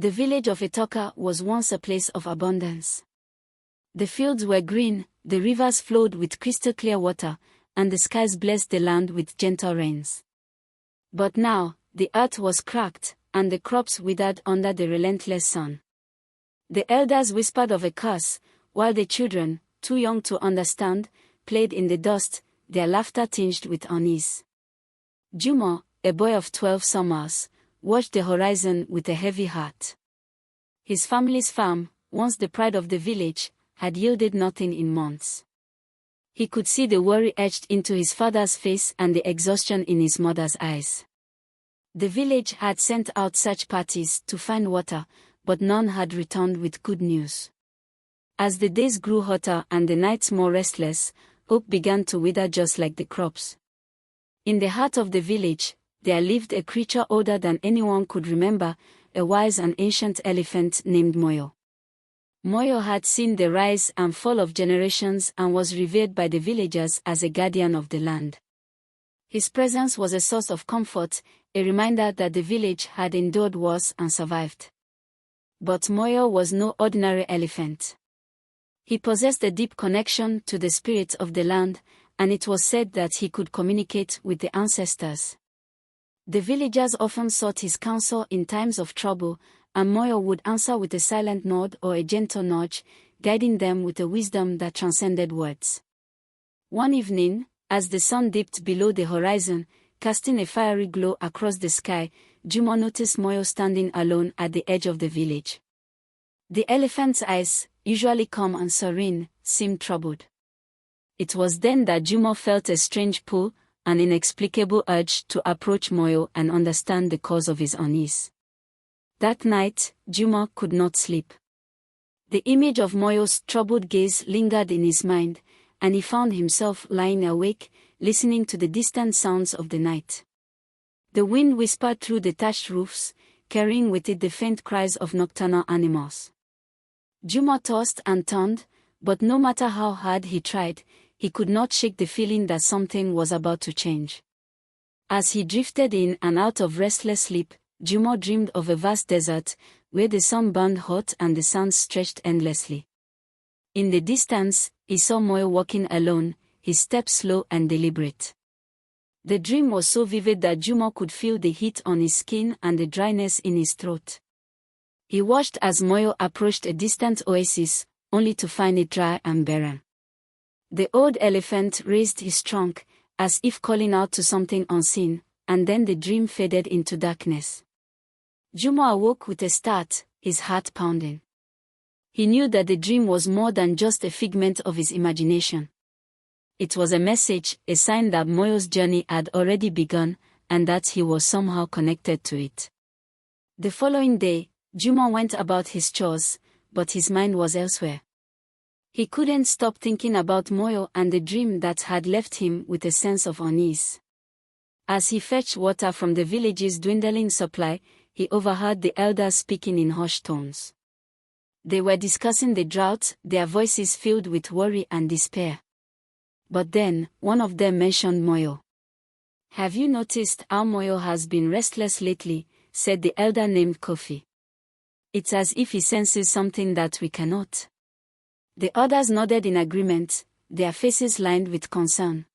The village of Itaka was once a place of abundance. The fields were green, the rivers flowed with crystal-clear water, and the skies blessed the land with gentle rains. But now, the earth was cracked, and the crops withered under the relentless sun. The elders whispered of a curse, while the children, too young to understand, played in the dust, their laughter tinged with unease. Juma, a boy of 12 summers, watched the horizon with a heavy heart. His family's farm, once the pride of the village, had yielded nothing in months. He could see the worry etched into his father's face and the exhaustion in his mother's eyes. The village had sent out search parties to find water, but none had returned with good news. As the days grew hotter and the nights more restless, hope began to wither just like the crops. In the heart of the village, there lived a creature older than anyone could remember, a wise and ancient elephant named Moyo. Moyo had seen the rise and fall of generations and was revered by the villagers as a guardian of the land. His presence was a source of comfort, a reminder that the village had endured wars and survived. But Moyo was no ordinary elephant. He possessed a deep connection to the spirits of the land, and it was said that he could communicate with the ancestors. The villagers often sought his counsel in times of trouble, and Moyo would answer with a silent nod or a gentle nudge, guiding them with a wisdom that transcended words. One evening, as the sun dipped below the horizon, casting a fiery glow across the sky, Juma noticed Moyo standing alone at the edge of the village. The elephant's eyes, usually calm and serene, seemed troubled. It was then that Juma felt a strange pull, an inexplicable urge to approach Moyo and understand the cause of his unease. That night, Juma could not sleep. The image of Moyo's troubled gaze lingered in his mind, and he found himself lying awake, listening to the distant sounds of the night. The wind whispered through the thatched roofs, carrying with it the faint cries of nocturnal animals. Juma tossed and turned, but no matter how hard he tried, he could not shake the feeling that something was about to change. As he drifted in and out of restless sleep, Juma dreamed of a vast desert, where the sun burned hot and the sands stretched endlessly. In the distance, he saw Moyo walking alone, his steps slow and deliberate. The dream was so vivid that Juma could feel the heat on his skin and the dryness in his throat. He watched as Moyo approached a distant oasis, only to find it dry and barren. The old elephant raised his trunk, as if calling out to something unseen, and then the dream faded into darkness. Juma awoke with a start, his heart pounding. He knew that the dream was more than just a figment of his imagination. It was a message, a sign that Moyo's journey had already begun, and that he was somehow connected to it. The following day, Juma went about his chores, but his mind was elsewhere. He couldn't stop thinking about Moyo and the dream that had left him with a sense of unease. As he fetched water from the village's dwindling supply, he overheard the elders speaking in hushed tones. They were discussing the drought, their voices filled with worry and despair. But then, one of them mentioned Moyo. "Have you noticed how Moyo has been restless lately?" said the elder named Kofi. "It's as if he senses something that we cannot." The others nodded in agreement, their faces lined with concern.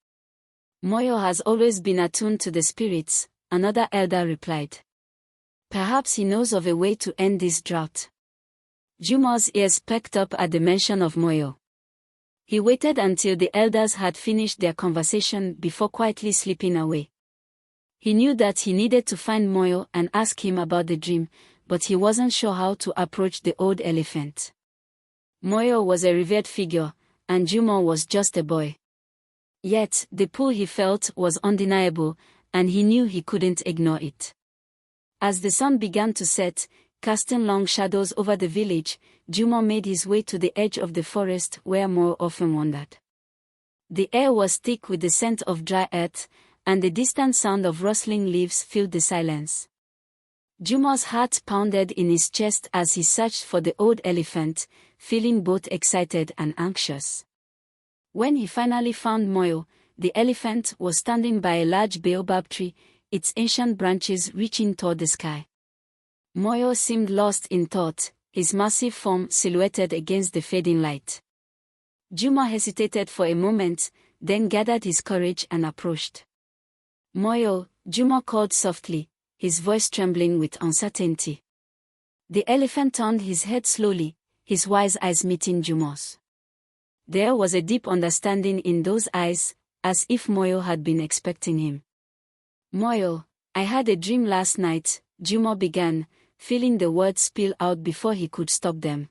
"Moyo has always been attuned to the spirits," another elder replied. "Perhaps he knows of a way to end this drought." Juma's ears perked up at the mention of Moyo. He waited until the elders had finished their conversation before quietly slipping away. He knew that he needed to find Moyo and ask him about the dream, but he wasn't sure how to approach the old elephant. Moyo was a revered figure, and Juma was just a boy. Yet, the pull he felt was undeniable, and he knew he couldn't ignore it. As the sun began to set, casting long shadows over the village, Juma made his way to the edge of the forest where Moyo often wandered. The air was thick with the scent of dry earth, and the distant sound of rustling leaves filled the silence. Juma's heart pounded in his chest as he searched for the old elephant, feeling both excited and anxious. When he finally found Moyo, the elephant was standing by a large baobab tree, its ancient branches reaching toward the sky. Moyo seemed lost in thought, his massive form silhouetted against the fading light. Juma hesitated for a moment, then gathered his courage and approached. Moyo, Juma called softly, his voice trembling with uncertainty. The elephant turned his head slowly, his wise eyes meeting Juma's. There was a deep understanding in those eyes, as if Moyo had been expecting him. Moyo, I had a dream last night, Juma began, feeling the words spill out before he could stop them.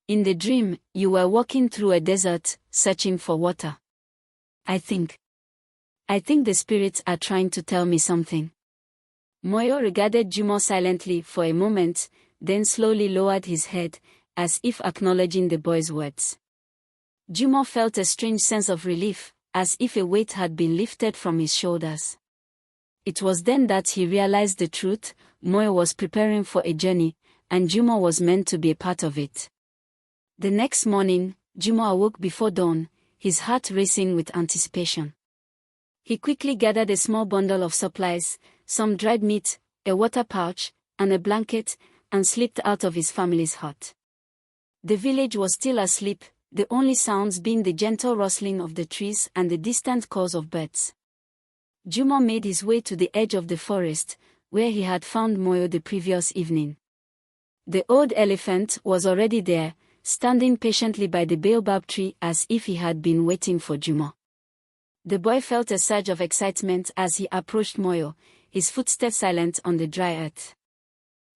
In the dream, you were walking through a desert, searching for water. I think the spirits are trying to tell me something. Moyo regarded Juma silently for a moment, then slowly lowered his head, as if acknowledging the boy's words. Juma felt a strange sense of relief, as if a weight had been lifted from his shoulders. It was then that he realized the truth: Moyo was preparing for a journey, and Juma was meant to be a part of it. The next morning, Juma awoke before dawn, his heart racing with anticipation. He quickly gathered a small bundle of supplies, some dried meat, a water pouch, and a blanket, and slipped out of his family's hut. The village was still asleep, the only sounds being the gentle rustling of the trees and the distant calls of birds. Juma made his way to the edge of the forest, where he had found Moyo the previous evening. The old elephant was already there, standing patiently by the baobab tree as if he had been waiting for Juma. The boy felt a surge of excitement as he approached Moyo, his footsteps silent on the dry earth.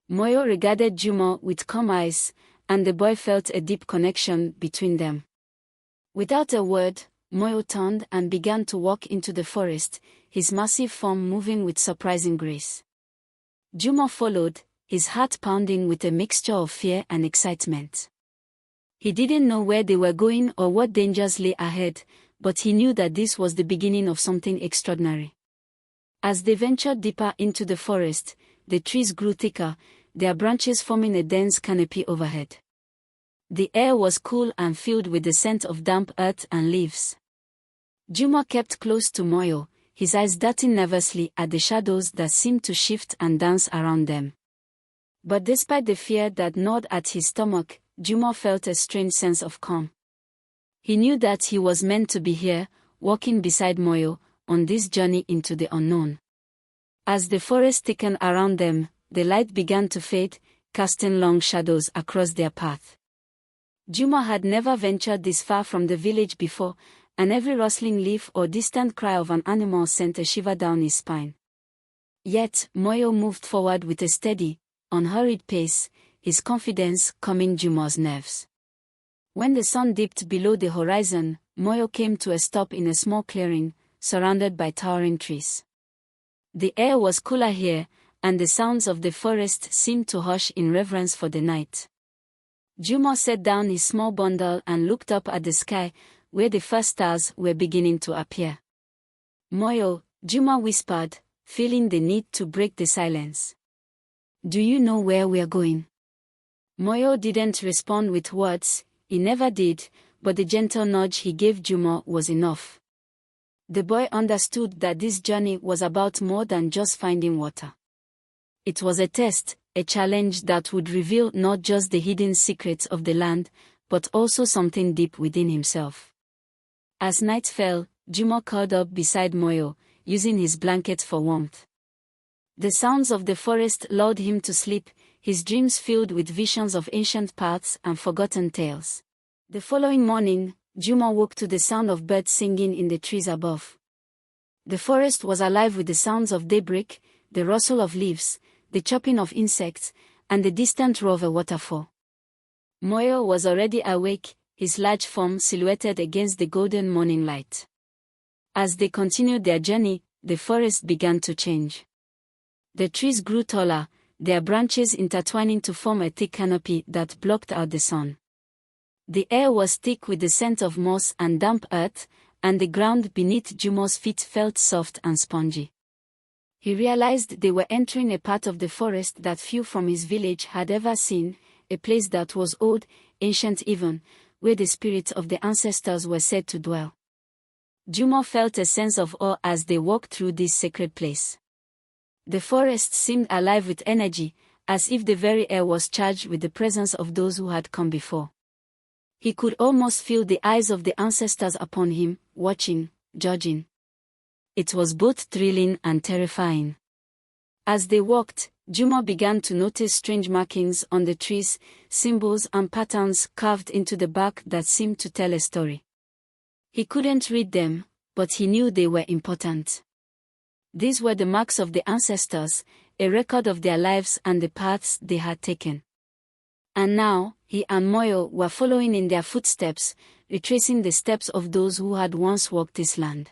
Moyo regarded Juma with calm eyes, and the boy felt a deep connection between them. Without a word, Moyo turned and began to walk into the forest, his massive form moving with surprising grace. Juma followed, his heart pounding with a mixture of fear and excitement. He didn't know where they were going or what dangers lay ahead, but he knew that this was the beginning of something extraordinary. As they ventured deeper into the forest, the trees grew thicker, their branches forming a dense canopy overhead. The air was cool and filled with the scent of damp earth and leaves. Juma kept close to Moyo, his eyes darting nervously at the shadows that seemed to shift and dance around them. But despite the fear that gnawed at his stomach, Juma felt a strange sense of calm. He knew that he was meant to be here, walking beside Moyo, on this journey into the unknown. As the forest thickened around them, the light began to fade, casting long shadows across their path. Juma had never ventured this far from the village before, and every rustling leaf or distant cry of an animal sent a shiver down his spine. Yet, Moyo moved forward with a steady, unhurried pace, his confidence calming Juma's nerves. When the sun dipped below the horizon, Moyo came to a stop in a small clearing, surrounded by towering trees. The air was cooler here, and the sounds of the forest seemed to hush in reverence for the night. Juma set down his small bundle and looked up at the sky, where the first stars were beginning to appear. Moyo, Juma whispered, feeling the need to break the silence. Do you know where we are going? Moyo didn't respond with words, he never did, but the gentle nudge he gave Juma was enough. The boy understood that this journey was about more than just finding water. It was a test, a challenge that would reveal not just the hidden secrets of the land, but also something deep within himself. As night fell, Juma curled up beside Moyo, using his blanket for warmth. The sounds of the forest lulled him to sleep, his dreams filled with visions of ancient paths and forgotten tales. The following morning, Juma woke to the sound of birds singing in the trees above. The forest was alive with the sounds of daybreak, the rustle of leaves, the chopping of insects, and the distant roar of a waterfall. Moyo was already awake, his large form silhouetted against the golden morning light. As they continued their journey, the forest began to change. The trees grew taller, their branches intertwining to form a thick canopy that blocked out the sun. The air was thick with the scent of moss and damp earth, and the ground beneath Juma's feet felt soft and spongy. He realized they were entering a part of the forest that few from his village had ever seen, a place that was old, ancient even, where the spirits of the ancestors were said to dwell. Juma felt a sense of awe as they walked through this sacred place. The forest seemed alive with energy, as if the very air was charged with the presence of those who had come before. He could almost feel the eyes of the ancestors upon him, watching, judging. It was both thrilling and terrifying. As they walked, Juma began to notice strange markings on the trees, symbols and patterns carved into the bark that seemed to tell a story. He couldn't read them, but he knew they were important. These were the marks of the ancestors, a record of their lives and the paths they had taken. And now, he and Moyo were following in their footsteps, retracing the steps of those who had once walked this land.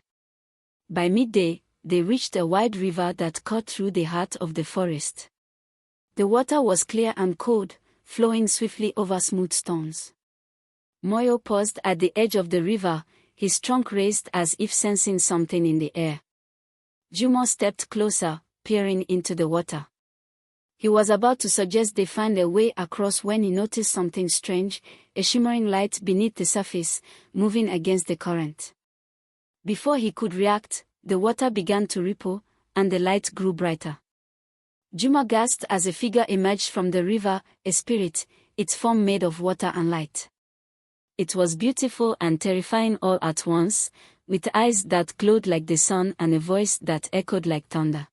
By midday, they reached a wide river that cut through the heart of the forest. The water was clear and cold, flowing swiftly over smooth stones. Moyo paused at the edge of the river, his trunk raised as if sensing something in the air. Juma stepped closer, peering into the water. He was about to suggest they find a way across when he noticed something strange, a shimmering light beneath the surface, moving against the current. Before he could react, the water began to ripple, and the light grew brighter. Juma gasped as a figure emerged from the river, a spirit, its form made of water and light. It was beautiful and terrifying all at once, with eyes that glowed like the sun and a voice that echoed like thunder.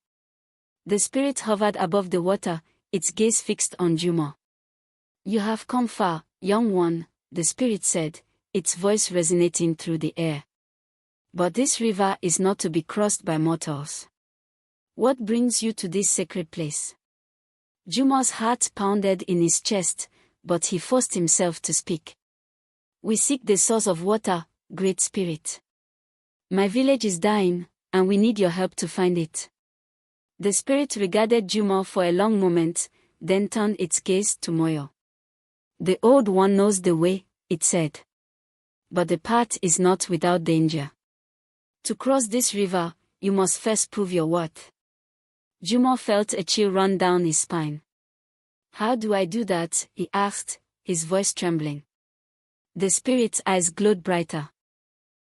The spirit hovered above the water, its gaze fixed on Juma. "You have come far, young one," the spirit said, its voice resonating through the air. "But this river is not to be crossed by mortals. What brings you to this sacred place?" Juma's heart pounded in his chest, but he forced himself to speak. "We seek the source of water, Great Spirit. My village is dying, and we need your help to find it." The spirit regarded Juma for a long moment, then turned its gaze to Moyo. "The Old One knows the way," it said. "But the path is not without danger. To cross this river, you must first prove your worth." Juma felt a chill run down his spine. "How do I do that?" he asked, his voice trembling. The spirit's eyes glowed brighter.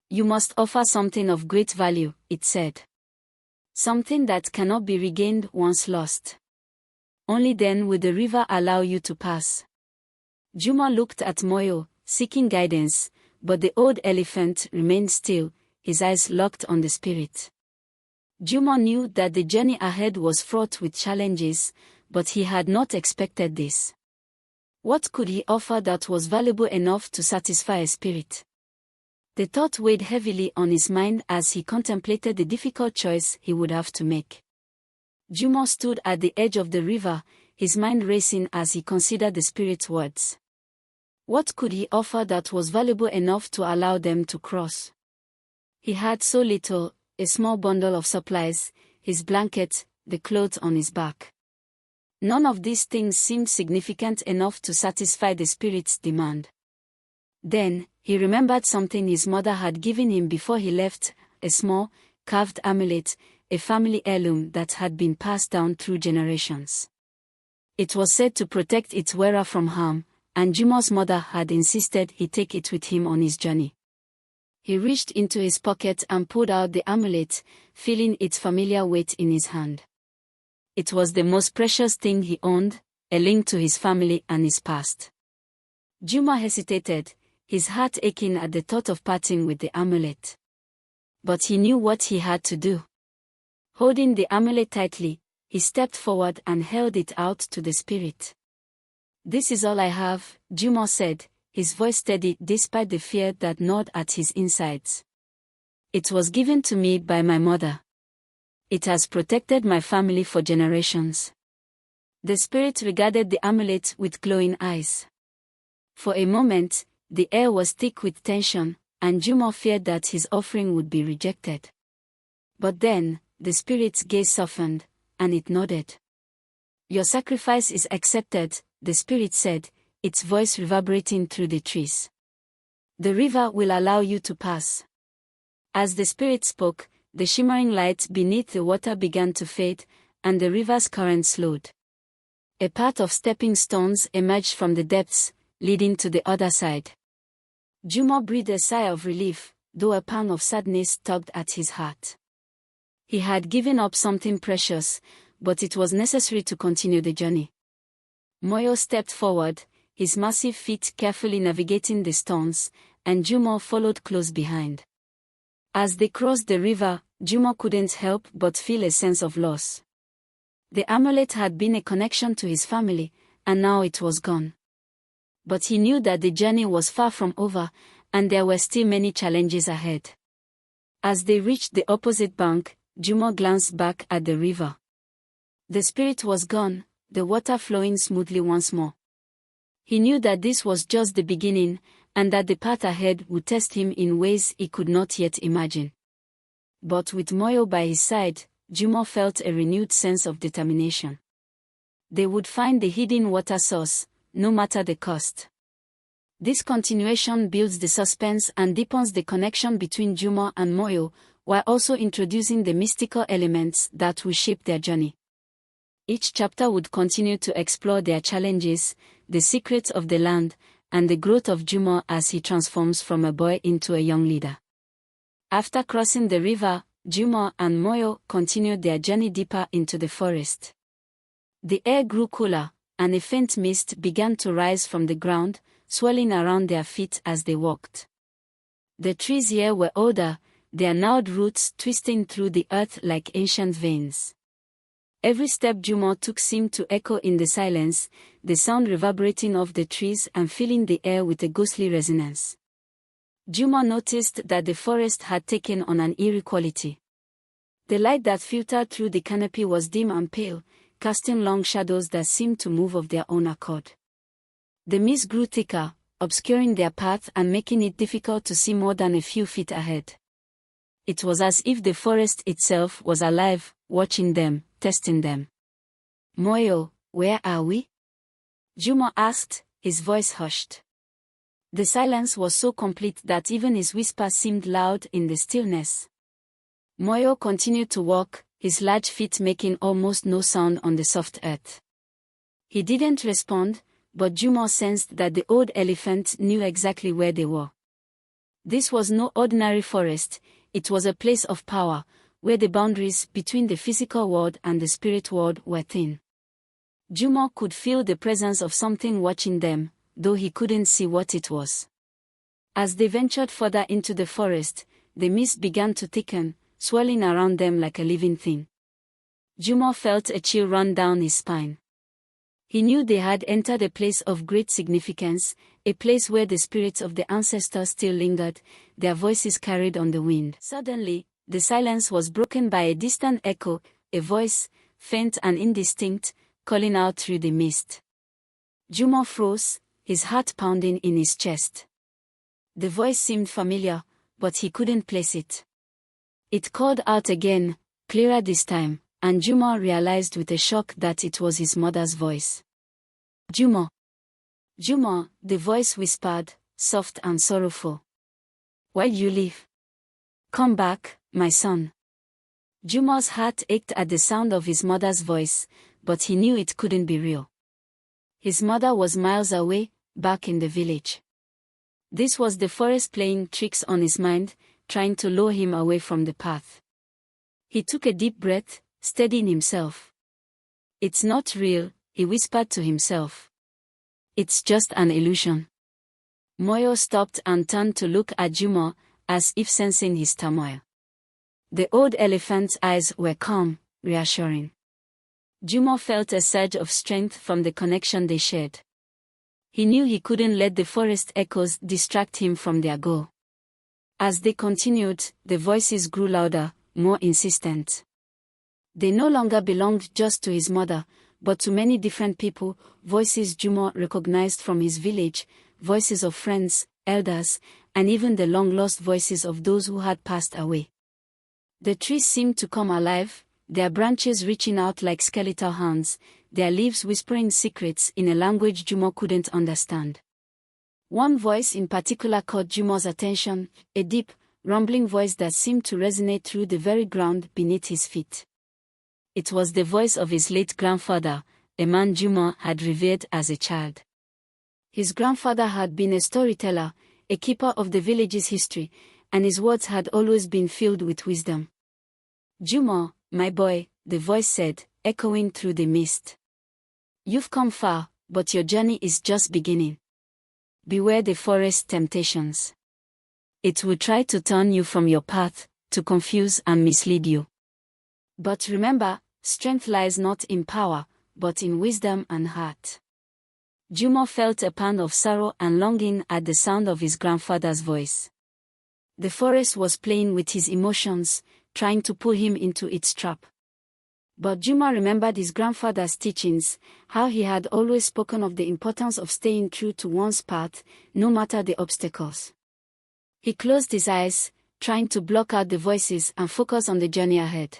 "You must offer something of great value," it said. "Something that cannot be regained once lost. Only then will the river allow you to pass." Juma looked at Moyo, seeking guidance, but the old elephant remained still, his eyes locked on the spirit. Juma knew that the journey ahead was fraught with challenges, but he had not expected this. What could he offer that was valuable enough to satisfy a spirit? The thought weighed heavily on his mind as he contemplated the difficult choice he would have to make. Juma stood at the edge of the river, his mind racing as he considered the spirit's words. What could he offer that was valuable enough to allow them to cross? He had so little, a small bundle of supplies, his blanket, the clothes on his back. None of these things seemed significant enough to satisfy the spirit's demand. Then, he remembered something his mother had given him before he left, a small, carved amulet, a family heirloom that had been passed down through generations. It was said to protect its wearer from harm, and Juma's mother had insisted he take it with him on his journey. He reached into his pocket and pulled out the amulet, feeling its familiar weight in his hand. It was the most precious thing he owned, a link to his family and his past. Juma hesitated, his heart aching at the thought of parting with the amulet. But he knew what he had to do. Holding the amulet tightly, he stepped forward and held it out to the spirit. "This is all I have," Juma said, his voice steady despite the fear that gnawed at his insides. "It was given to me by my mother. It has protected my family for generations." The spirit regarded the amulet with glowing eyes. For a moment, the air was thick with tension, and Juma feared that his offering would be rejected. But then, the spirit's gaze softened, and it nodded. "Your sacrifice is accepted," the spirit said, its voice reverberating through the trees. "The river will allow you to pass." As the spirit spoke, the shimmering light beneath the water began to fade, and the river's current slowed. A path of stepping stones emerged from the depths, leading to the other side. Juma breathed a sigh of relief, though a pang of sadness tugged at his heart. He had given up something precious, but it was necessary to continue the journey. Moyo stepped forward, his massive feet carefully navigating the stones, and Juma followed close behind. As they crossed the river, Juma couldn't help but feel a sense of loss. The amulet had been a connection to his family, and now it was gone. But he knew that the journey was far from over, and there were still many challenges ahead. As they reached the opposite bank, Juma glanced back at the river. The spirit was gone, the water flowing smoothly once more. He knew that this was just the beginning, and that the path ahead would test him in ways he could not yet imagine. But with Moyo by his side, Juma felt a renewed sense of determination. They would find the hidden water source, no matter the cost. This continuation builds the suspense and deepens the connection between Juma and Moyo, while also introducing the mystical elements that will shape their journey. Each chapter would continue to explore their challenges, the secrets of the land, and the growth of Juma as he transforms from a boy into a young leader. After crossing the river, Juma and Moyo continued their journey deeper into the forest. The air grew cooler, and a faint mist began to rise from the ground, swirling around their feet as they walked. The trees here were older, their gnarled roots twisting through the earth like ancient veins. Every step Juma took seemed to echo in the silence, the sound reverberating off the trees and filling the air with a ghostly resonance. Juma noticed that the forest had taken on an eerie quality. The light that filtered through the canopy was dim and pale, casting long shadows that seemed to move of their own accord. The mist grew thicker, obscuring their path and making it difficult to see more than a few feet ahead. It was as if the forest itself was alive, watching them, testing them. "Moyo, where are we?" Juma asked, his voice hushed. The silence was so complete that even his whisper seemed loud in the stillness. Moyo continued to walk, his large feet making almost no sound on the soft earth. He didn't respond, but Juma sensed that the old elephant knew exactly where they were. This was no ordinary forest, it was a place of power, where the boundaries between the physical world and the spirit world were thin. Juma could feel the presence of something watching them, though he couldn't see what it was. As they ventured further into the forest, the mist began to thicken, swirling around them like a living thing. Juma felt a chill run down his spine. He knew they had entered a place of great significance, a place where the spirits of the ancestors still lingered, their voices carried on the wind. Suddenly, the silence was broken by a distant echo, a voice, faint and indistinct, calling out through the mist. Juma froze, his heart pounding in his chest. The voice seemed familiar, but he couldn't place it. It called out again, clearer this time, and Juma realized with a shock that it was his mother's voice. "Juma! Juma," the voice whispered, soft and sorrowful. "Why you leave? Come back, my son." Juma's heart ached at the sound of his mother's voice, but he knew it couldn't be real. His mother was miles away, back in the village. This was the forest playing tricks on his mind, trying to lure him away from the path. He took a deep breath, steadying himself. "It's not real," he whispered to himself. "It's just an illusion." Moyo stopped and turned to look at Juma, as if sensing his turmoil. The old elephant's eyes were calm, reassuring. Juma felt a surge of strength from the connection they shared. He knew he couldn't let the forest echoes distract him from their goal. As they continued, the voices grew louder, more insistent. They no longer belonged just to his mother, but to many different people, voices Juma recognized from his village, voices of friends, elders, and even the long-lost voices of those who had passed away. The trees seemed to come alive, their branches reaching out like skeletal hands, their leaves whispering secrets in a language Juma couldn't understand. One voice in particular caught Juma's attention, a deep, rumbling voice that seemed to resonate through the very ground beneath his feet. It was the voice of his late grandfather, a man Juma had revered as a child. His grandfather had been a storyteller, a keeper of the village's history, and his words had always been filled with wisdom. "Juma, my boy," the voice said, echoing through the mist. "You've come far, but your journey is just beginning. Beware the forest temptations. It will try to turn you from your path, to confuse and mislead you. But remember, strength lies not in power, but in wisdom and heart. Juma felt a pang of sorrow and longing at the sound of his grandfather's voice. The forest was playing with his emotions, trying to pull him into its trap. But Juma remembered his grandfather's teachings, how he had always spoken of the importance of staying true to one's path, no matter the obstacles. He closed his eyes, trying to block out the voices and focus on the journey ahead.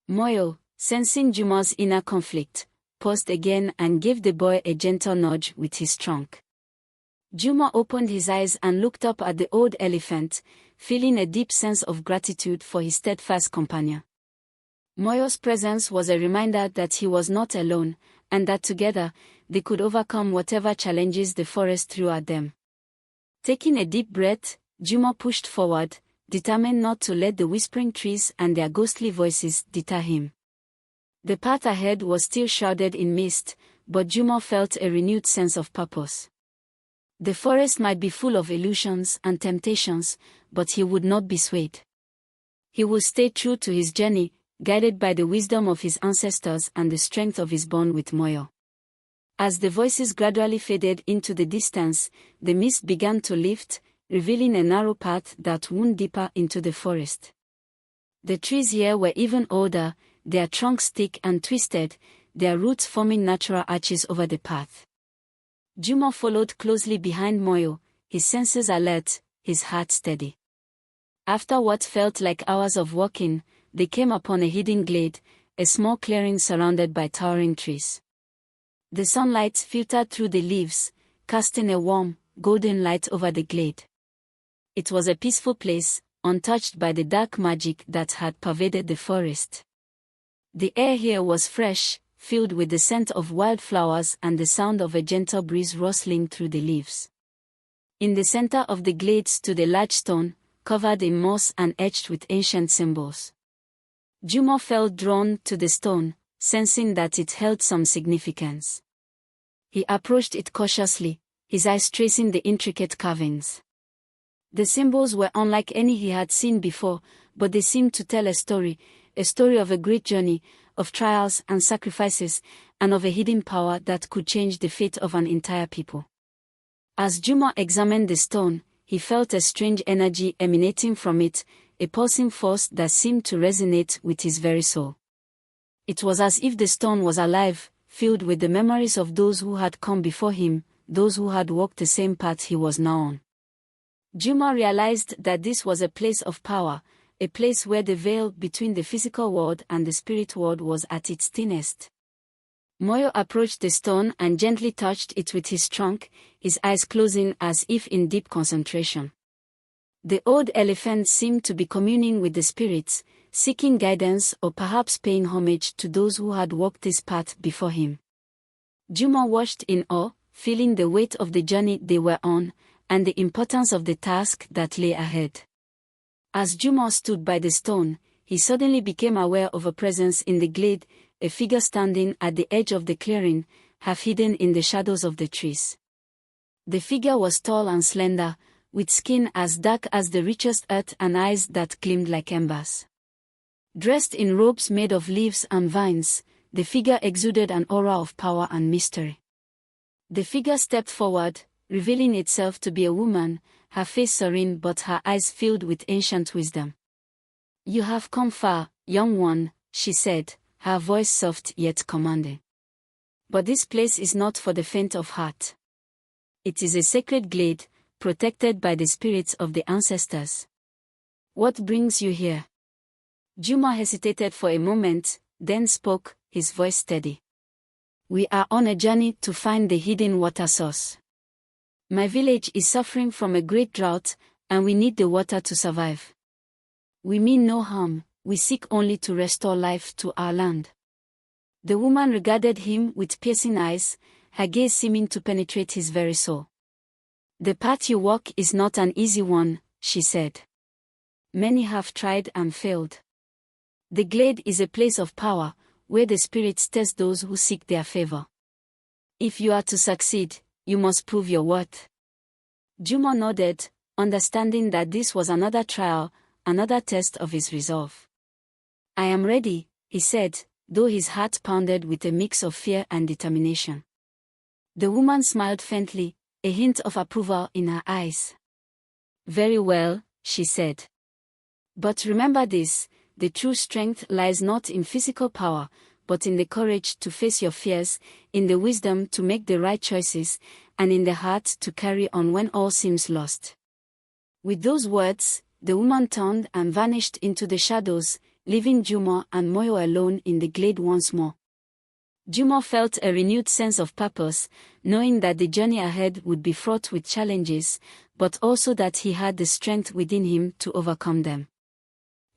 Moyo, sensing Juma's inner conflict, paused again and gave the boy a gentle nudge with his trunk. Juma opened his eyes and looked up at the old elephant, feeling a deep sense of gratitude for his steadfast companion. Moyo's presence was a reminder that he was not alone, and that together, they could overcome whatever challenges the forest threw at them. Taking a deep breath, Juma pushed forward, determined not to let the whispering trees and their ghostly voices deter him. The path ahead was still shrouded in mist, but Juma felt a renewed sense of purpose. The forest might be full of illusions and temptations, but he would not be swayed. He would stay true to his journey, guided by the wisdom of his ancestors and the strength of his bond with Moyo. As the voices gradually faded into the distance, the mist began to lift, revealing a narrow path that wound deeper into the forest. The trees here were even older, their trunks thick and twisted, their roots forming natural arches over the path. Juma followed closely behind Moyo, his senses alert, his heart steady. After what felt like hours of walking, they came upon a hidden glade, a small clearing surrounded by towering trees. The sunlight filtered through the leaves, casting a warm, golden light over the glade. It was a peaceful place, untouched by the dark magic that had pervaded the forest. The air here was fresh, filled with the scent of wildflowers and the sound of a gentle breeze rustling through the leaves. In the center of the glade stood a large stone, covered in moss and etched with ancient symbols. Juma felt drawn to the stone, sensing that it held some significance. He approached it cautiously, his eyes tracing the intricate carvings. The symbols were unlike any he had seen before, but they seemed to tell a story of a great journey, of trials and sacrifices, and of a hidden power that could change the fate of an entire people. As Juma examined the stone, he felt a strange energy emanating from it, a pulsing force that seemed to resonate with his very soul. It was as if the stone was alive, filled with the memories of those who had come before him, those who had walked the same path he was now on. Juma realized that this was a place of power, a place where the veil between the physical world and the spirit world was at its thinnest. Moyo approached the stone and gently touched it with his trunk, his eyes closing as if in deep concentration. The old elephant seemed to be communing with the spirits, seeking guidance or perhaps paying homage to those who had walked this path before him. Juma watched in awe, feeling the weight of the journey they were on, and the importance of the task that lay ahead. As Juma stood by the stone, he suddenly became aware of a presence in the glade, a figure standing at the edge of the clearing, half hidden in the shadows of the trees. The figure was tall and slender, with skin as dark as the richest earth and eyes that gleamed like embers. Dressed in robes made of leaves and vines, the figure exuded an aura of power and mystery. The figure stepped forward, revealing itself to be a woman, her face serene but her eyes filled with ancient wisdom. "You have come far, young one," she said, her voice soft yet commanding. "But this place is not for the faint of heart. It is a sacred glade, protected by the spirits of the ancestors. What brings you here?" Juma hesitated for a moment, then spoke, his voice steady. "We are on a journey to find the hidden water source. My village is suffering from a great drought, and we need the water to survive. We mean no harm, we seek only to restore life to our land." The woman regarded him with piercing eyes, her gaze seeming to penetrate his very soul. "The path you walk is not an easy one," she said. "Many have tried and failed. The glade is a place of power, where the spirits test those who seek their favor. If you are to succeed, you must prove your worth. Juma nodded, understanding that this was another trial, another test of his resolve. I am ready, he said, though his heart pounded with a mix of fear and determination. The woman smiled faintly, a hint of approval in her eyes. Very well, she said. But remember this, the true strength lies not in physical power, but in the courage to face your fears, in the wisdom to make the right choices, and in the heart to carry on when all seems lost. With those words, the woman turned and vanished into the shadows, leaving Juma and Moyo alone in the glade once more. Juma felt a renewed sense of purpose, knowing that the journey ahead would be fraught with challenges, but also that he had the strength within him to overcome them.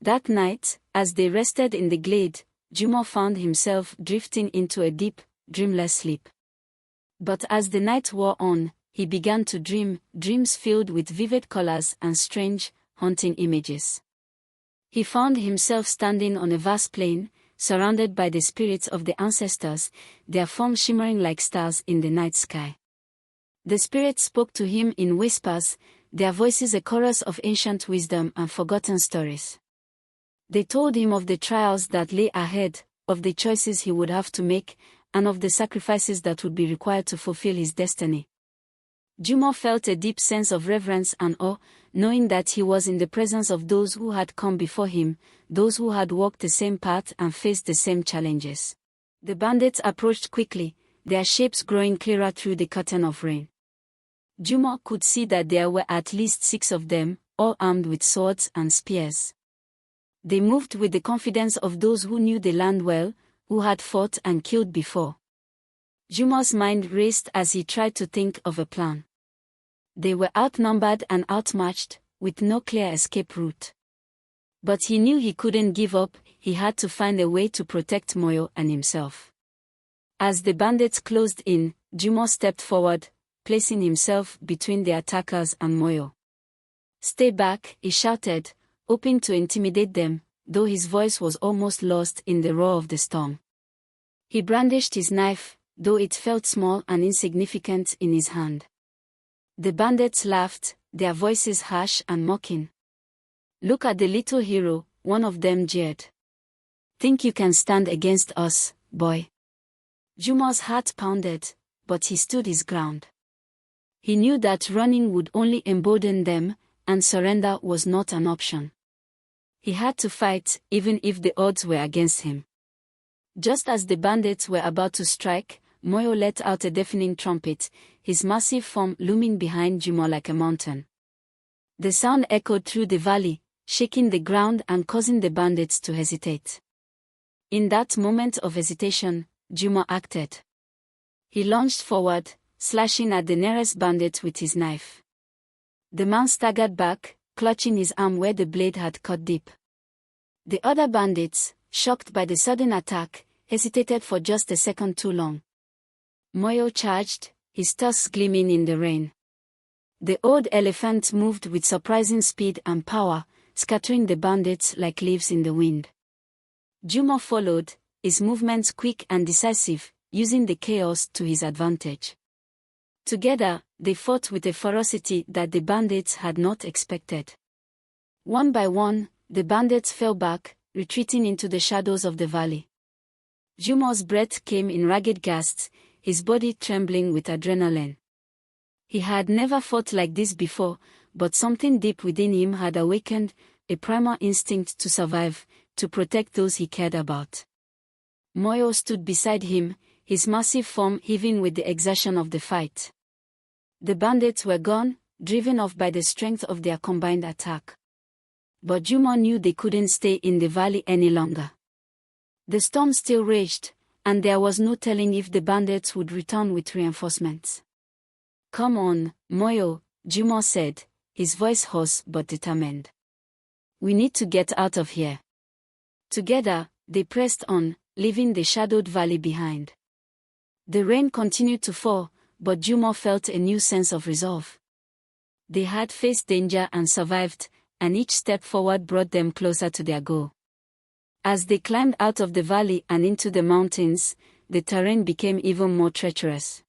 That night, as they rested in the glade, Juma found himself drifting into a deep, dreamless sleep. But as the night wore on, he began to dream, dreams filled with vivid colors and strange, haunting images. He found himself standing on a vast plain, surrounded by the spirits of the ancestors, their forms shimmering like stars in the night sky. The spirits spoke to him in whispers, their voices a chorus of ancient wisdom and forgotten stories. They told him of the trials that lay ahead, of the choices he would have to make, and of the sacrifices that would be required to fulfill his destiny. Juma felt a deep sense of reverence and awe, knowing that he was in the presence of those who had come before him, those who had walked the same path and faced the same challenges. The bandits approached quickly, their shapes growing clearer through the curtain of rain. Juma could see that there were at least 6 of them, all armed with swords and spears. They moved with the confidence of those who knew the land well, who had fought and killed before. Juma's mind raced as he tried to think of a plan. They were outnumbered and outmatched, with no clear escape route. But he knew he couldn't give up, he had to find a way to protect Moyo and himself. As the bandits closed in, Juma stepped forward, placing himself between the attackers and Moyo. Stay back, he shouted, hoping to intimidate them, though his voice was almost lost in the roar of the storm. He brandished his knife, though it felt small and insignificant in his hand. The bandits laughed, their voices harsh and mocking. Look at the little hero, one of them jeered. Think you can stand against us, boy? Juma's heart pounded, but he stood his ground. He knew that running would only embolden them, and surrender was not an option. He had to fight, even if the odds were against him. Just as the bandits were about to strike, Moyo let out a deafening trumpet, his massive form looming behind Juma like a mountain. The sound echoed through the valley, shaking the ground and causing the bandits to hesitate. In that moment of hesitation, Juma acted. He lunged forward, slashing at the nearest bandit with his knife. The man staggered back, clutching his arm where the blade had cut deep. The other bandits, shocked by the sudden attack, hesitated for just a second too long. Moyo charged, his tusks gleaming in the rain. The old elephant moved with surprising speed and power, scattering the bandits like leaves in the wind. Juma followed, his movements quick and decisive, using the chaos to his advantage. Together, they fought with a ferocity that the bandits had not expected. One by one, the bandits fell back, retreating into the shadows of the valley. Juma's breath came in ragged gasps, his body trembling with adrenaline. He had never fought like this before, but something deep within him had awakened, a primal instinct to survive, to protect those he cared about. Moyo stood beside him, his massive form heaving with the exertion of the fight. The bandits were gone, driven off by the strength of their combined attack. But Juma knew they couldn't stay in the valley any longer. The storm still raged, and there was no telling if the bandits would return with reinforcements. Come on, Moyo, Juma said, his voice hoarse but determined. We need to get out of here. Together, they pressed on, leaving the shadowed valley behind. The rain continued to fall, but Juma felt a new sense of resolve. They had faced danger and survived, and each step forward brought them closer to their goal. As they climbed out of the valley and into the mountains, the terrain became even more treacherous.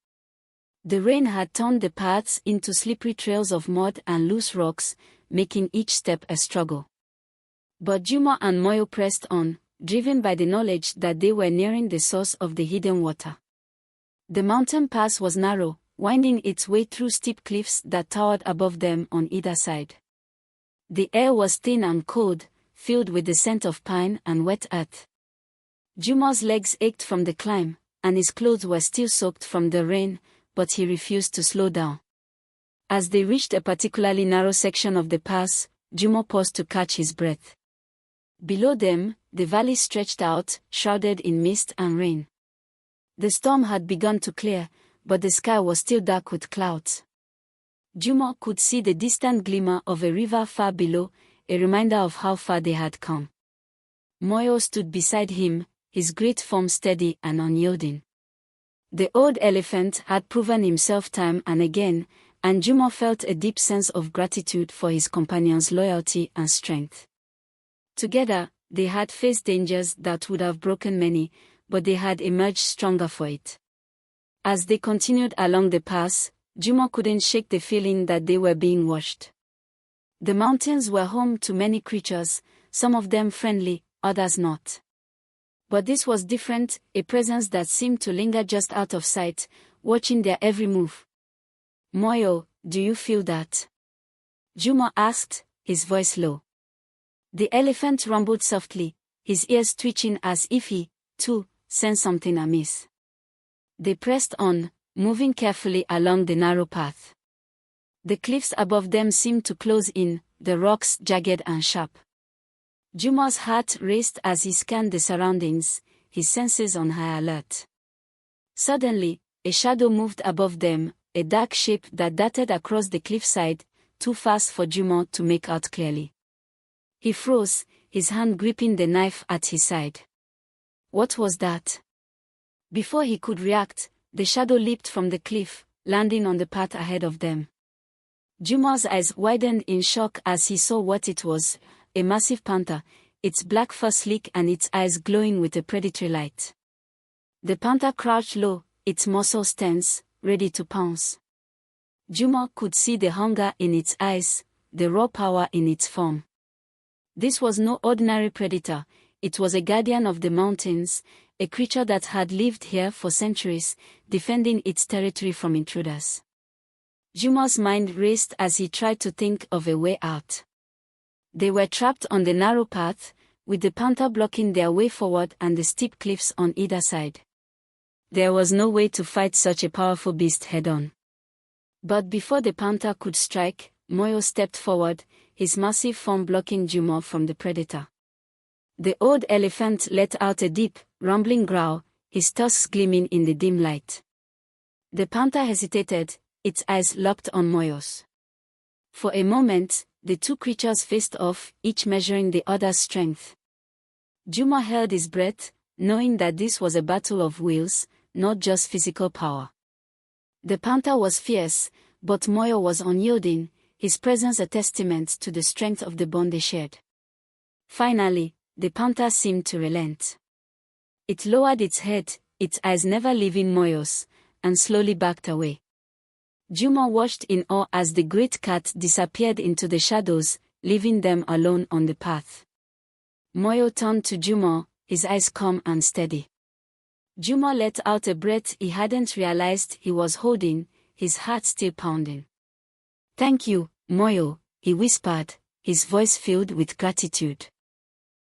The rain had turned the paths into slippery trails of mud and loose rocks, making each step a struggle. But Juma and Moyo pressed on, driven by the knowledge that they were nearing the source of the hidden water. The mountain pass was narrow, winding its way through steep cliffs that towered above them on either side. The air was thin and cold, filled with the scent of pine and wet earth. Juma's legs ached from the climb, and his clothes were still soaked from the rain, but he refused to slow down. As they reached a particularly narrow section of the pass, Juma paused to catch his breath. Below them, the valley stretched out, shrouded in mist and rain. The storm had begun to clear, but the sky was still dark with clouds. Juma could see the distant glimmer of a river far below, a reminder of how far they had come. Moyo stood beside him, his great form steady and unyielding. The old elephant had proven himself time and again, and Juma felt a deep sense of gratitude for his companion's loyalty and strength. Together, they had faced dangers that would have broken many, but they had emerged stronger for it. As they continued along the pass, Juma couldn't shake the feeling that they were being watched. The mountains were home to many creatures, some of them friendly, others not. But this was different, a presence that seemed to linger just out of sight, watching their every move. Moyo, do you feel that? Juma asked, his voice low. The elephant rumbled softly, his ears twitching as if he, too, sensed something amiss. They pressed on, moving carefully along the narrow path. The cliffs above them seemed to close in, the rocks jagged and sharp. Juma's heart raced as he scanned the surroundings, his senses on high alert. Suddenly, a shadow moved above them, a dark shape that darted across the cliffside, too fast for Juma to make out clearly. He froze, his hand gripping the knife at his side. What was that? Before he could react, the shadow leaped from the cliff, landing on the path ahead of them. Juma's eyes widened in shock as he saw what it was, a massive panther, its black fur sleek and its eyes glowing with a predatory light. The panther crouched low, its muscles tense, ready to pounce. Juma could see the hunger in its eyes, the raw power in its form. This was no ordinary predator, it was a guardian of the mountains, a creature that had lived here for centuries, defending its territory from intruders. Juma's mind raced as he tried to think of a way out. They were trapped on the narrow path, with the panther blocking their way forward and the steep cliffs on either side. There was no way to fight such a powerful beast head-on. But before the panther could strike, Moyo stepped forward, his massive form blocking Juma from the predator. The old elephant let out a deep, rumbling growl, his tusks gleaming in the dim light. The panther hesitated, its eyes locked on Moyo's. For a moment, the two creatures faced off, each measuring the other's strength. Juma held his breath, knowing that this was a battle of wills, not just physical power. The panther was fierce, but Moyo was unyielding, his presence a testament to the strength of the bond they shared. Finally, the panther seemed to relent. It lowered its head, its eyes never leaving Moyo's, and slowly backed away. Juma watched in awe as the great cat disappeared into the shadows, leaving them alone on the path. Moyo turned to Juma, his eyes calm and steady. Juma let out a breath he hadn't realized he was holding, his heart still pounding. "Thank you, Moyo," he whispered, his voice filled with gratitude.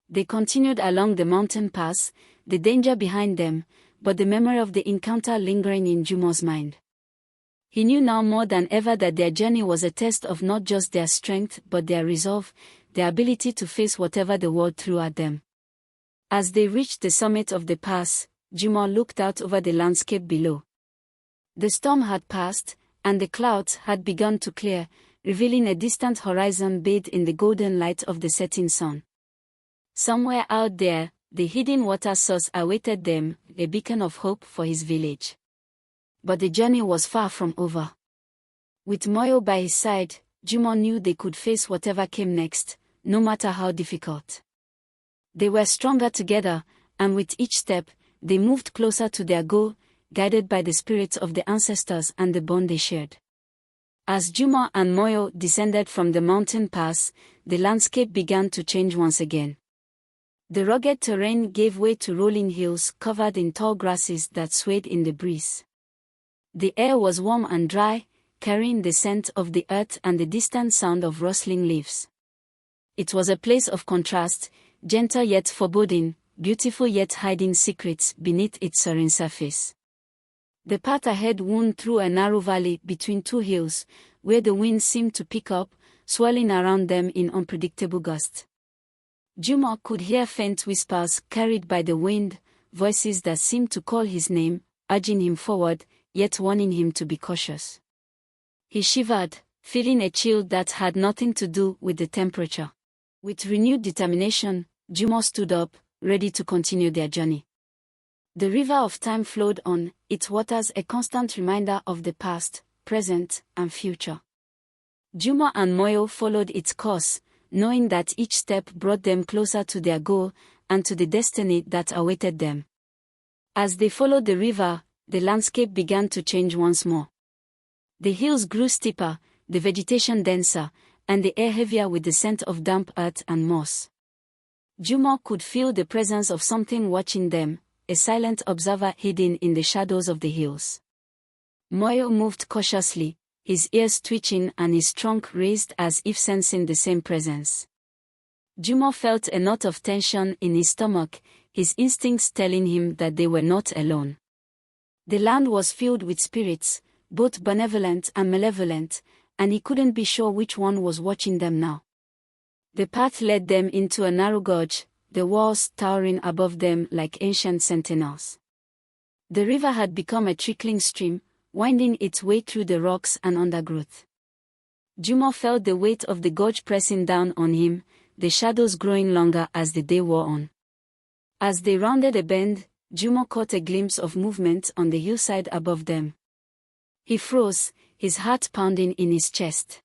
They continued along the mountain pass, the danger behind them, but the memory of the encounter lingering in Juma's mind. He knew now more than ever that their journey was a test of not just their strength but their resolve, their ability to face whatever the world threw at them. As they reached the summit of the pass, Juma looked out over the landscape below. The storm had passed, and the clouds had begun to clear, revealing a distant horizon bathed in the golden light of the setting sun. Somewhere out there, the hidden water source awaited them, a beacon of hope for his village. But the journey was far from over. With Moyo by his side, Juma knew they could face whatever came next, no matter how difficult. They were stronger together, and with each step, they moved closer to their goal, guided by the spirits of the ancestors and the bond they shared. As Juma and Moyo descended from the mountain pass, the landscape began to change once again. The rugged terrain gave way to rolling hills covered in tall grasses that swayed in the breeze. The air was warm and dry, carrying the scent of the earth and the distant sound of rustling leaves. It was a place of contrast, gentle yet foreboding, beautiful yet hiding secrets beneath its serene surface. The path ahead wound through a narrow valley between two hills, where the wind seemed to pick up, swirling around them in unpredictable gusts. Juma could hear faint whispers carried by the wind, voices that seemed to call his name, urging him forward, yet warning him to be cautious. He shivered, feeling a chill that had nothing to do with the temperature. With renewed determination, Juma stood up, ready to continue their journey. The river of time flowed on, its waters a constant reminder of the past, present, and future. Juma and Moyo followed its course, knowing that each step brought them closer to their goal and to the destiny that awaited them. As they followed the river, the landscape began to change once more. The hills grew steeper, the vegetation denser, and the air heavier with the scent of damp earth and moss. Juma could feel the presence of something watching them, a silent observer hidden in the shadows of the hills. Moyo moved cautiously, his ears twitching and his trunk raised as if sensing the same presence. Juma felt a knot of tension in his stomach, his instincts telling him that they were not alone. The land was filled with spirits, both benevolent and malevolent, and he couldn't be sure which one was watching them now. The path led them into a narrow gorge, the walls towering above them like ancient sentinels. The river had become a trickling stream, winding its way through the rocks and undergrowth. Juma felt the weight of the gorge pressing down on him, the shadows growing longer as the day wore on. As they rounded a bend, Juma caught a glimpse of movement on the hillside above them. He froze, his heart pounding in his chest.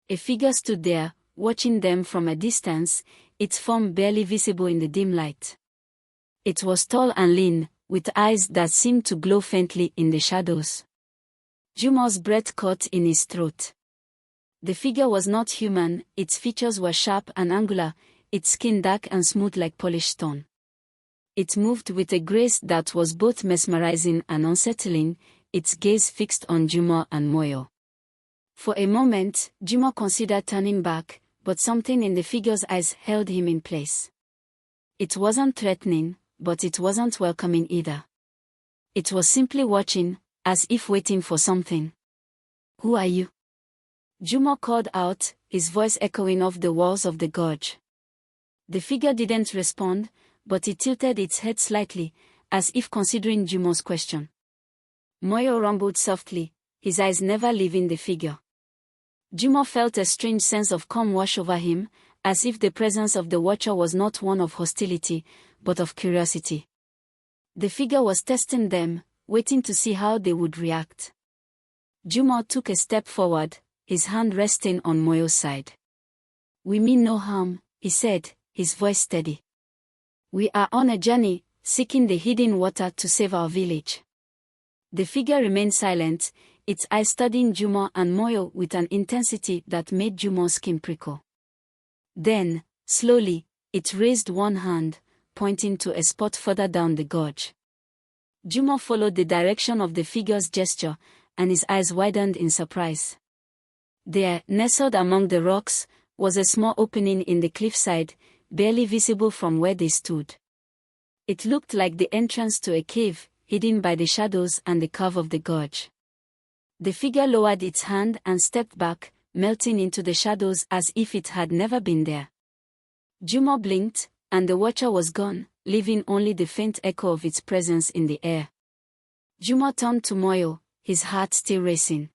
A figure stood there, watching them from a distance, its form barely visible in the dim light. It was tall and lean, with eyes that seemed to glow faintly in the shadows. Juma's breath caught in his throat. The figure was not human, its features were sharp and angular, its skin dark and smooth like polished stone. It moved with a grace that was both mesmerizing and unsettling, its gaze fixed on Juma and Moyo. For a moment, Juma considered turning back, but something in the figure's eyes held him in place. It wasn't threatening, but it wasn't welcoming either. It was simply watching, as if waiting for something. "Who are you?" Juma called out, his voice echoing off the walls of the gorge. The figure didn't respond, but it tilted its head slightly, as if considering Juma's question. Moyo rumbled softly, his eyes never leaving the figure. Juma felt a strange sense of calm wash over him, as if the presence of the watcher was not one of hostility, but of curiosity. The figure was testing them, waiting to see how they would react. Juma took a step forward, his hand resting on Moyo's side. "We mean no harm," he said, his voice steady. "We are on a journey, seeking the hidden water to save our village." The figure remained silent, its eyes studying Juma and Moyo with an intensity that made Juma's skin prickle. Then, slowly, it raised one hand, pointing to a spot further down the gorge. Juma followed the direction of the figure's gesture, and his eyes widened in surprise. There, nestled among the rocks, was a small opening in the cliffside, barely visible from where they stood. It looked like the entrance to a cave, hidden by the shadows and the curve of the gorge. The figure lowered its hand and stepped back, melting into the shadows as if it had never been there. Juma blinked, and the watcher was gone, leaving only the faint echo of its presence in the air. Juma turned to Moyo, his heart still racing.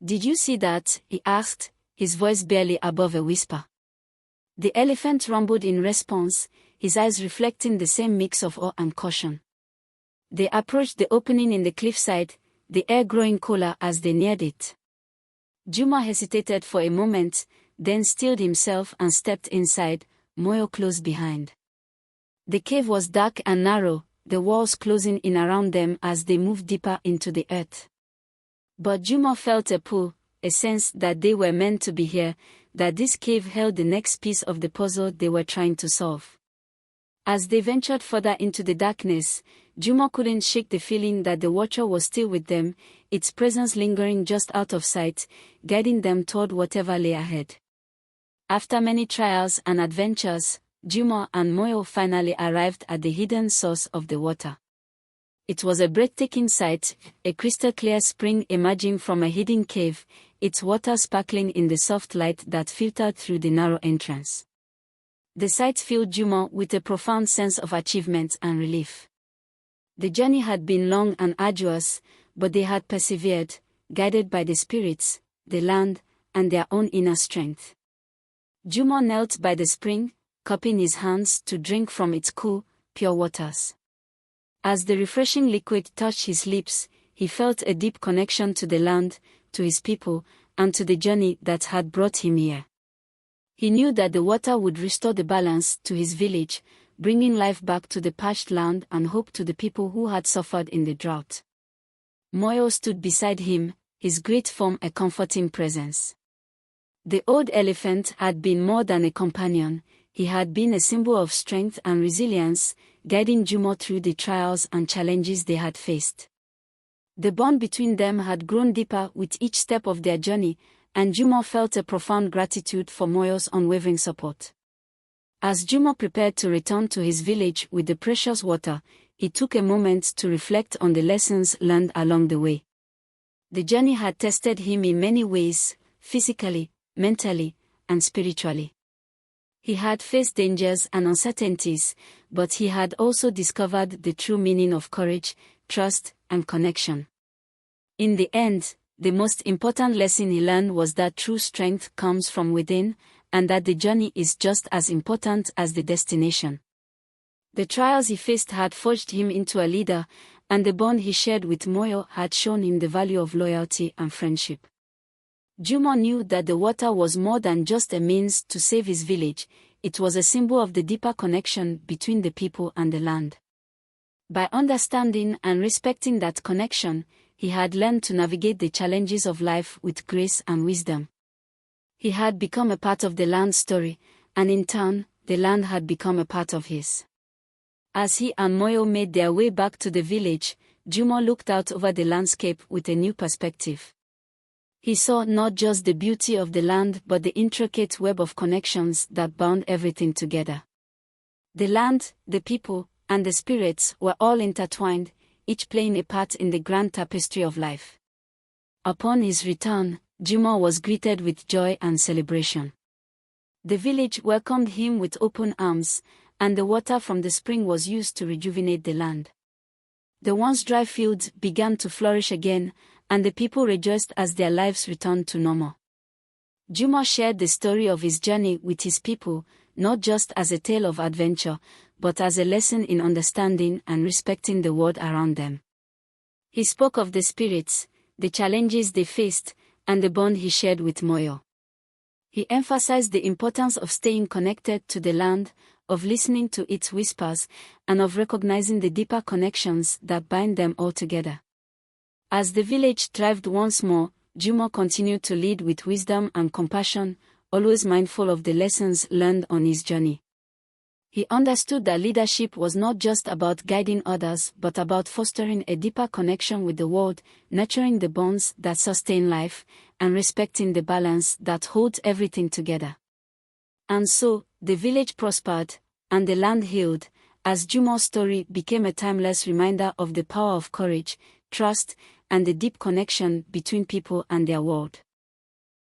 "Did you see that?" he asked, his voice barely above a whisper. The elephant rumbled in response, his eyes reflecting the same mix of awe and caution. They approached the opening in the cliffside, the air growing cooler as they neared it. Juma hesitated for a moment, then stilled himself and stepped inside, Moyo close behind. The cave was dark and narrow, the walls closing in around them as they moved deeper into the earth. But Juma felt a pull, a sense that they were meant to be here, that this cave held the next piece of the puzzle they were trying to solve. As they ventured further into the darkness, Juma couldn't shake the feeling that the Watcher was still with them, its presence lingering just out of sight, guiding them toward whatever lay ahead. After many trials and adventures, Juma and Moyo finally arrived at the hidden source of the water. It was a breathtaking sight, a crystal-clear spring emerging from a hidden cave, its water sparkling in the soft light that filtered through the narrow entrance. The sight filled Juma with a profound sense of achievement and relief. The journey had been long and arduous, but they had persevered, guided by the spirits, the land, and their own inner strength. Juma knelt by the spring, cupping his hands to drink from its cool, pure waters. As the refreshing liquid touched his lips, he felt a deep connection to the land, to his people, and to the journey that had brought him here. He knew that the water would restore the balance to his village, bringing life back to the parched land and hope to the people who had suffered in the drought. Moyo stood beside him, his great form a comforting presence. The old elephant had been more than a companion, he had been a symbol of strength and resilience, guiding Juma through the trials and challenges they had faced. The bond between them had grown deeper with each step of their journey, and Juma felt a profound gratitude for Moyo's unwavering support. As Juma prepared to return to his village with the precious water, he took a moment to reflect on the lessons learned along the way. The journey had tested him in many ways, physically, mentally, and spiritually. He had faced dangers and uncertainties, but he had also discovered the true meaning of courage, trust, and connection. In the end, the most important lesson he learned was that true strength comes from within, and that the journey is just as important as the destination. The trials he faced had forged him into a leader, and the bond he shared with Moyo had shown him the value of loyalty and friendship. Juma knew that the water was more than just a means to save his village, it was a symbol of the deeper connection between the people and the land. By understanding and respecting that connection, he had learned to navigate the challenges of life with grace and wisdom. He had become a part of the land's story, and in turn, the land had become a part of his. As he and Moyo made their way back to the village, Juma looked out over the landscape with a new perspective. He saw not just the beauty of the land but the intricate web of connections that bound everything together. The land, the people, and the spirits were all intertwined, each playing a part in the grand tapestry of life. Upon his return, Juma was greeted with joy and celebration. The village welcomed him with open arms, and the water from the spring was used to rejuvenate the land. The once dry fields began to flourish again, and the people rejoiced as their lives returned to normal. Juma shared the story of his journey with his people, not just as a tale of adventure, but as a lesson in understanding and respecting the world around them. He spoke of the spirits, the challenges they faced, and the bond he shared with Moyo. He emphasized the importance of staying connected to the land, of listening to its whispers, and of recognizing the deeper connections that bind them all together. As the village thrived once more, Juma continued to lead with wisdom and compassion, always mindful of the lessons learned on his journey. He understood that leadership was not just about guiding others but about fostering a deeper connection with the world, nurturing the bonds that sustain life, and respecting the balance that holds everything together. And so, the village prospered, and the land healed, as Juma's story became a timeless reminder of the power of courage, trust, and the deep connection between people and their world.